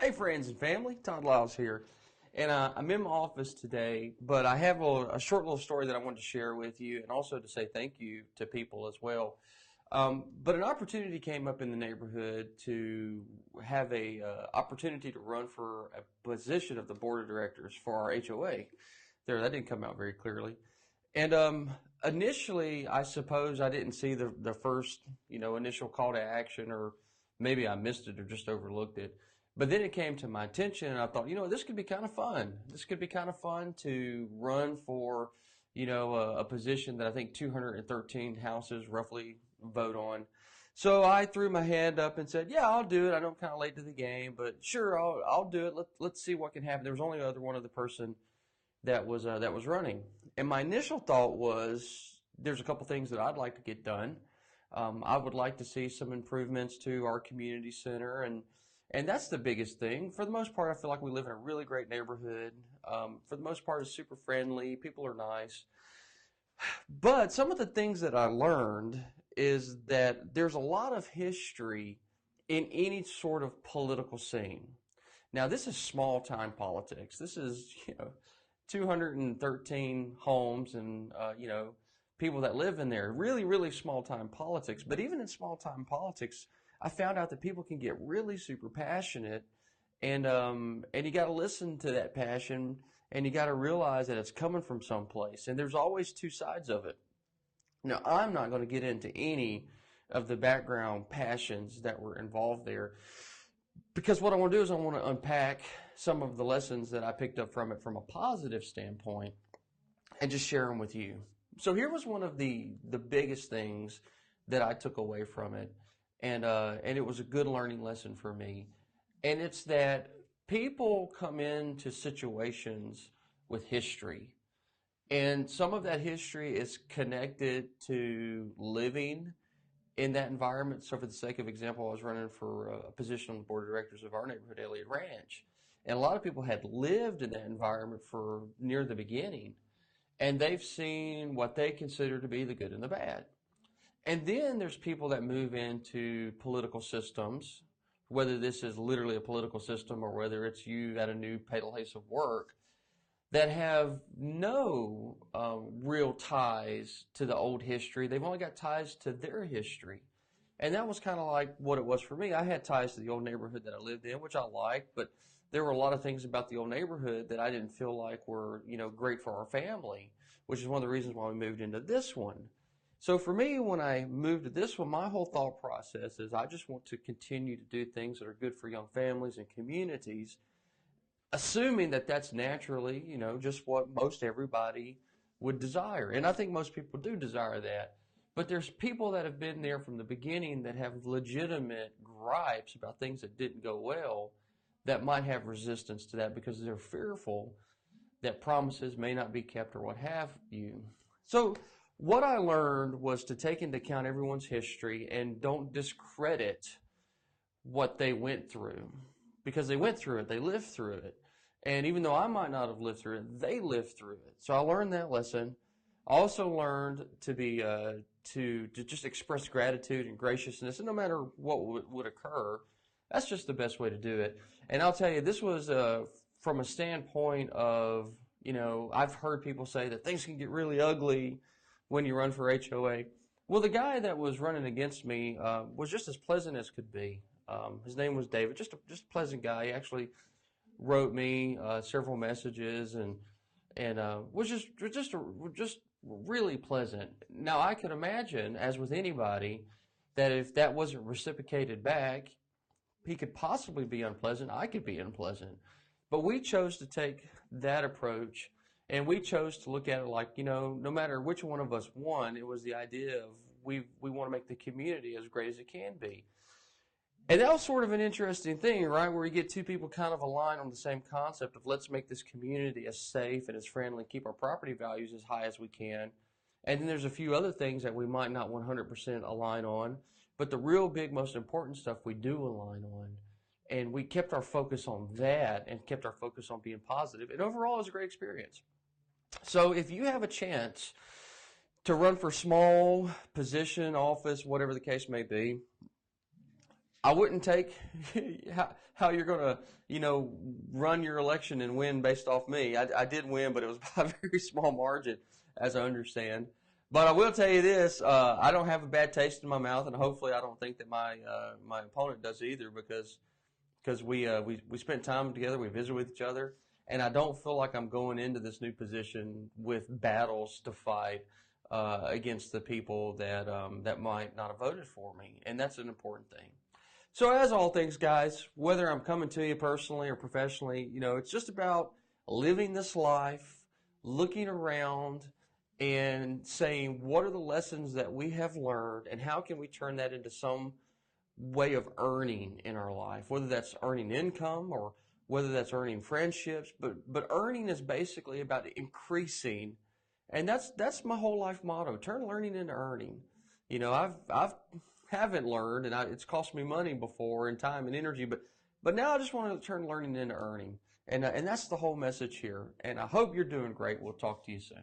Hey friends and family, Todd Liles here. And I'm in my office today, but I have a short little story that I wanted to share with you and also to say thank you to people as well. But an opportunity came up in the neighborhood to have a opportunity to run for a position of the board of directors for our HOA. That didn't come out very clearly. And initially, I suppose I didn't see the first, initial call to action, or maybe I missed it or just overlooked it. But then it came to my attention, and I thought, this could be kind of fun. This could be kind of fun to run for, a position that I think 213 houses roughly vote on. So I threw my hand up and said, "Yeah, I'll do it. I know I'm kind of late to the game, but sure, I'll do it. Let's see what can happen." There was only one other person that was running. And my initial thought was there's a couple things that I'd like to get done. I would like to see some improvements to our community center, and that's the biggest thing. For the most part, I feel like we live in a really great neighborhood. For the most part, it's super friendly. People are nice. But some of the things that I learned is that there's a lot of history in any sort of political scene. Now, this is small time politics. This is, 213 homes and, people that live in there. Really, really small time politics. But even in small time politics, I found out that people can get really super passionate, and you got to listen to that passion, and you got to realize that it's coming from someplace. And there's always two sides of it. Now, I'm not going to get into any of the background passions that were involved there, because what I want to do is I want to unpack some of the lessons that I picked up from it from a positive standpoint and just share them with you. So here was one of the biggest things that I took away from it, and it was a good learning lesson for me. And it's that people come into situations with history, and some of that history is connected to living in that environment. So for the sake of example, I was running for a position on the board of directors of our neighborhood, Elliott Ranch. And a lot of people had lived in that environment for near the beginning, and they've seen what they consider to be the good and the bad. And then there's people that move into political systems, whether this is literally a political system or whether it's you at a new place of work, that have no real ties to the old history. They've only got ties to their history. And that was kind of like what it was for me. I had ties to the old neighborhood that I lived in, which I liked, but there were a lot of things about the old neighborhood that I didn't feel like were, great for our family, which is one of the reasons why we moved into this one. So for me, when I moved to this one, my whole thought process is I just want to continue to do things that are good for young families and communities, assuming that that's naturally, just what most everybody would desire. And I think most people do desire that. But there's people that have been there from the beginning that have legitimate gripes about things that didn't go well, that might have resistance to that because they're fearful that promises may not be kept or what have you. So what I learned was to take into account everyone's history and don't discredit what they went through, because they went through it, they lived through it. And even though I might not have lived through it, they lived through it. So I learned that lesson. I also learned to be to just express gratitude and graciousness, and no matter what would occur, that's just the best way to do it. And I'll tell you, this was from a standpoint of, I've heard people say that things can get really ugly when you run for HOA. Well, the guy that was running against me was just as pleasant as could be. His name was David, just a pleasant guy. He actually wrote me several messages and was just really pleasant. Now, I could imagine, as with anybody, that if that wasn't reciprocated back, he could possibly be unpleasant. I could be unpleasant. But we chose to take that approach, and we chose to look at it like, no matter which one of us won, it was the idea of we want to make the community as great as it can be. And that was sort of an interesting thing, right, where you get two people kind of aligned on the same concept of let's make this community as safe and as friendly, keep our property values as high as we can. And then there's a few other things that we might not 100% align on, but the real big, most important stuff we do align on. And we kept our focus on that and kept our focus on being positive. And overall, it was a great experience. So if you have a chance to run for small position, office, whatever the case may be, I wouldn't take how you're going to, run your election and win based off me. I did win, but it was by a very small margin, as I understand. But I will tell you this: I don't have a bad taste in my mouth, and hopefully, I don't think that my opponent does either, because we spent time together, we visited with each other, and I don't feel like I'm going into this new position with battles to fight against the people that might not have voted for me, and that's an important thing. So as all things, guys, whether I'm coming to you personally or professionally, it's just about living this life, looking around, and saying, what are the lessons that we have learned, and how can we turn that into some way of earning in our life, whether that's earning income or whether that's earning friendships. But earning is basically about increasing, and that's my whole life motto: turn learning into earning. I've haven't learned, and it's cost me money before, and time and energy, but now I just want to turn learning into earning, and that's the whole message here. And I hope you're doing great. We'll talk to you soon.